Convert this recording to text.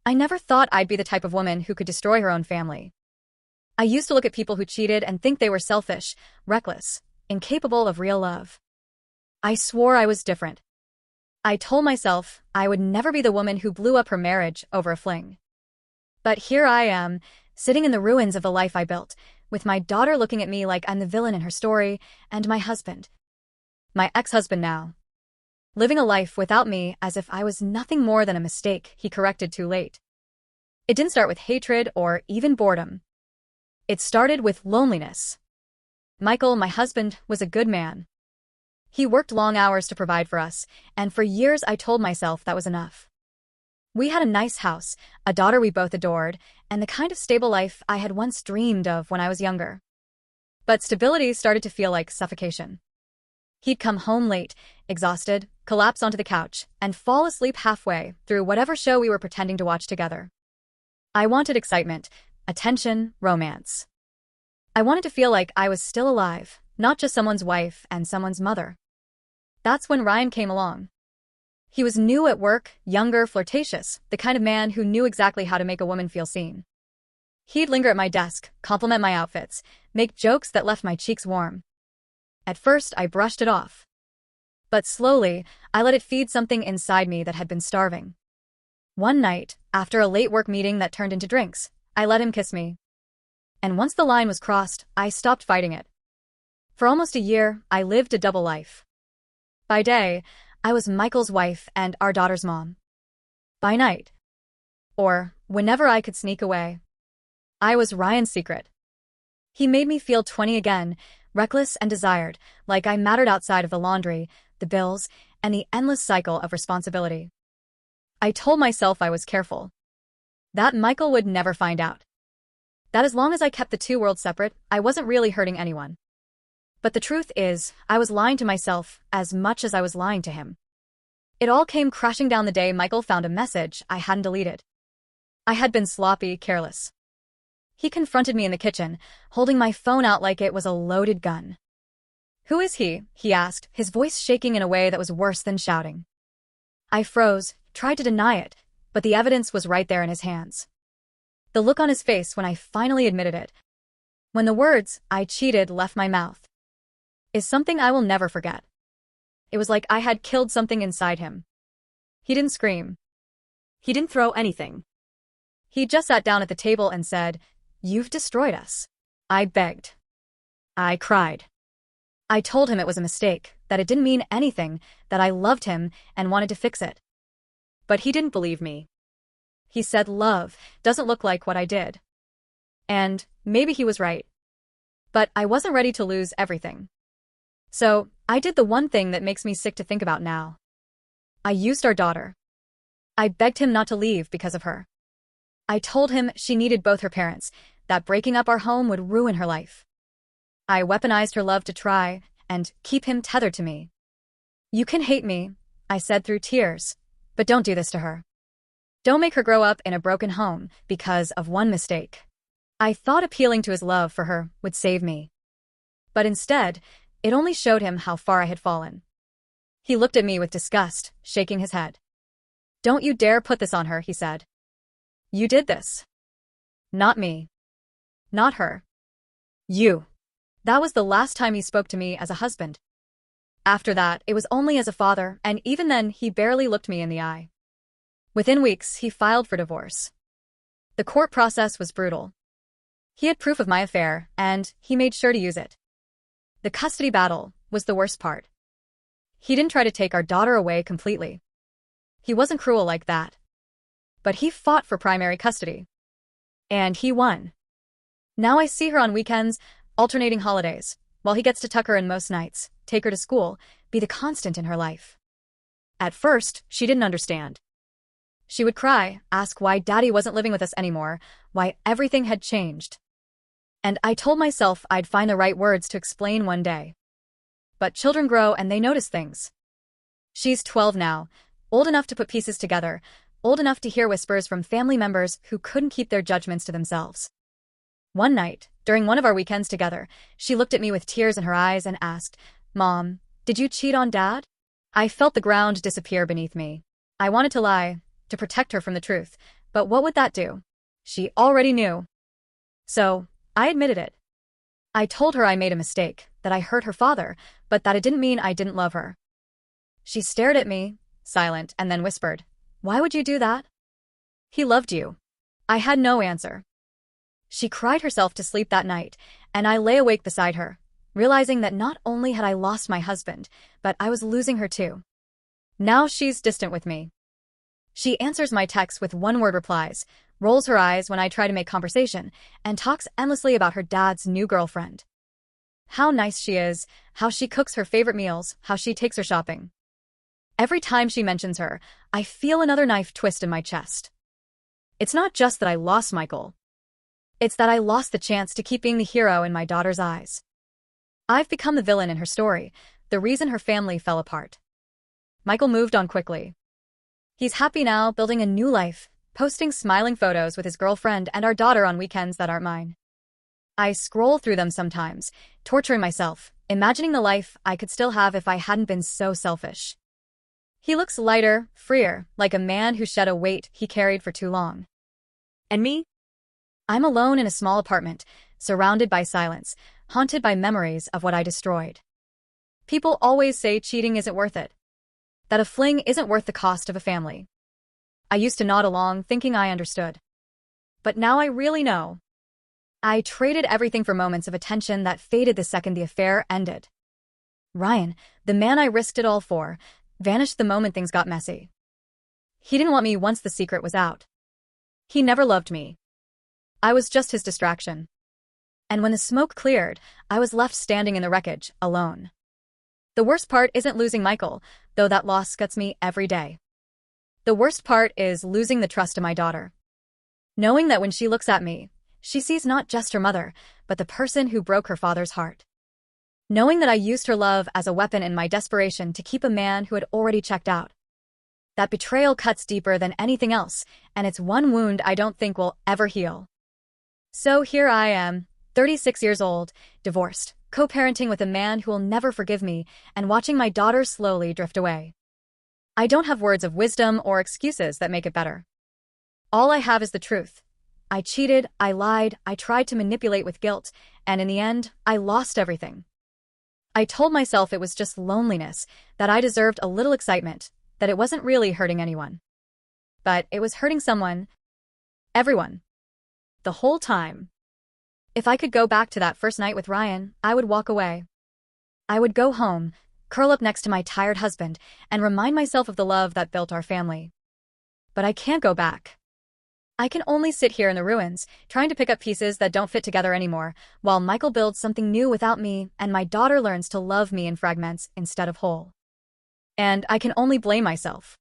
I never thought I'd be the type of woman who could destroy her own family. I used to look at people who cheated and think they were selfish, reckless, incapable of real love. I swore I was different. I told myself I would never be the woman who blew up her marriage over a fling. But here I am, sitting in the ruins of the life I built, with my daughter looking at me like I'm the villain in her story, and my husband. My ex-husband now. Living a life without me as if I was nothing more than a mistake he corrected too late. It didn't start with hatred or even boredom. It started with loneliness. Michael, my husband, was a good man. He worked long hours to provide for us, and for years I told myself that was enough. We had a nice house, a daughter we both adored, and the kind of stable life I had once dreamed of when I was younger. But stability started to feel like suffocation. He'd come home late, exhausted, collapse onto the couch, and fall asleep halfway through whatever show we were pretending to watch together. I wanted excitement, attention, romance. I wanted to feel like I was still alive, not just someone's wife and someone's mother. That's when Ryan came along. He was new at work, younger, flirtatious, the kind of man who knew exactly how to make a woman feel seen. He'd linger at my desk, compliment my outfits, make jokes that left my cheeks warm. At first, I brushed it off. But slowly, I let it feed something inside me that had been starving. One night, after a late work meeting that turned into drinks, I let him kiss me. And once the line was crossed, I stopped fighting it. For almost a year, I lived a double life. By day, I was Michael's wife and our daughter's mom. By night, or whenever I could sneak away, I was Ryan's secret. He made me feel 20 again, reckless and desired, like I mattered outside of the laundry, the bills, and the endless cycle of responsibility. I told myself I was careful. That Michael would never find out. That as long as I kept the two worlds separate, I wasn't really hurting anyone. But the truth is, I was lying to myself as much as I was lying to him. It all came crashing down the day Michael found a message I hadn't deleted. I had been sloppy, careless. He confronted me in the kitchen, holding my phone out like it was a loaded gun. "Who is he?" he asked, his voice shaking in a way that was worse than shouting. I froze, tried to deny it, but the evidence was right there in his hands. The look on his face when I finally admitted it, when the words, "I cheated," left my mouth, is something I will never forget. It was like I had killed something inside him. He didn't scream. He didn't throw anything. He just sat down at the table and said, "You've destroyed us." I begged. I cried. I told him it was a mistake, that it didn't mean anything, that I loved him and wanted to fix it. But he didn't believe me. He said love doesn't look like what I did. And maybe he was right. But I wasn't ready to lose everything. So I did the one thing that makes me sick to think about now. I used our daughter. I begged him not to leave because of her. I told him she needed both her parents, that breaking up our home would ruin her life. I weaponized her love to try and keep him tethered to me. "You can hate me," I said through tears, "but don't do this to her. Don't make her grow up in a broken home because of one mistake." I thought appealing to his love for her would save me. But instead, it only showed him how far I had fallen. He looked at me with disgust, shaking his head. "Don't you dare put this on her," he said. "You did this. Not me. Not her. You." That was the last time he spoke to me as a husband. After that, it was only as a father, and even then, he barely looked me in the eye. Within weeks, he filed for divorce. The court process was brutal. He had proof of my affair, and he made sure to use it. The custody battle was the worst part. He didn't try to take our daughter away completely. He wasn't cruel like that. But he fought for primary custody. And he won. Now I see her on weekends, alternating holidays, while he gets to tuck her in most nights, take her to school, be the constant in her life. At first, she didn't understand. She would cry, ask why Daddy wasn't living with us anymore, why everything had changed. And I told myself I'd find the right words to explain one day. But children grow and they notice things. She's 12 now, old enough to put pieces together, old enough to hear whispers from family members who couldn't keep their judgments to themselves. One night, during one of our weekends together, she looked at me with tears in her eyes and asked, "Mom, did you cheat on Dad?" I felt the ground disappear beneath me. I wanted to lie, to protect her from the truth, But what would that do? She already knew. So, I admitted it. I told her I made a mistake, that I hurt her father, but that it didn't mean I didn't love her. She stared at me, silent, and then whispered, "Why would you do that?" "He loved you." I had no answer. She cried herself to sleep that night, and I lay awake beside her, realizing that not only had I lost my husband, but I was losing her too. Now she's distant with me. She answers my texts with one-word replies, rolls her eyes when I try to make conversation, and talks endlessly about her dad's new girlfriend. How nice she is, how she cooks her favorite meals, how she takes her shopping. Every time she mentions her, I feel another knife twist in my chest. It's not just that I lost Michael. It's that I lost the chance to keep being the hero in my daughter's eyes. I've become the villain in her story, the reason her family fell apart. Michael moved on quickly. He's happy now, building a new life, posting smiling photos with his girlfriend and our daughter on weekends that aren't mine. I scroll through them sometimes, torturing myself, imagining the life I could still have if I hadn't been so selfish. He looks lighter, freer, like a man who shed a weight he carried for too long. And me? I'm alone in a small apartment, surrounded by silence, haunted by memories of what I destroyed. People always say cheating isn't worth it, that a fling isn't worth the cost of a family. I used to nod along, thinking I understood. But now I really know. I traded everything for moments of attention that faded the second the affair ended. Ryan, the man I risked it all for, vanished the moment things got messy. He didn't want me once the secret was out. He never loved me. I was just his distraction. And when the smoke cleared, I was left standing in the wreckage, alone. The worst part isn't losing Michael, though that loss guts me every day. The worst part is losing the trust of my daughter. Knowing that when she looks at me, she sees not just her mother, but the person who broke her father's heart. Knowing that I used her love as a weapon in my desperation to keep a man who had already checked out. That betrayal cuts deeper than anything else, and it's one wound I don't think will ever heal. So here I am, 36 years old, divorced, co-parenting with a man who will never forgive me, and watching my daughter slowly drift away. I don't have words of wisdom or excuses that make it better. All I have is the truth. I cheated, I lied, I tried to manipulate with guilt, and in the end, I lost everything. I told myself it was just loneliness, that I deserved a little excitement, that it wasn't really hurting anyone. But it was hurting someone. Everyone. The whole time. If I could go back to that first night with Ryan, I would walk away. I would go home, curl up next to my tired husband, and remind myself of the love that built our family. But I can't go back. I can only sit here in the ruins, trying to pick up pieces that don't fit together anymore, while Michael builds something new without me and my daughter learns to love me in fragments instead of whole. And I can only blame myself.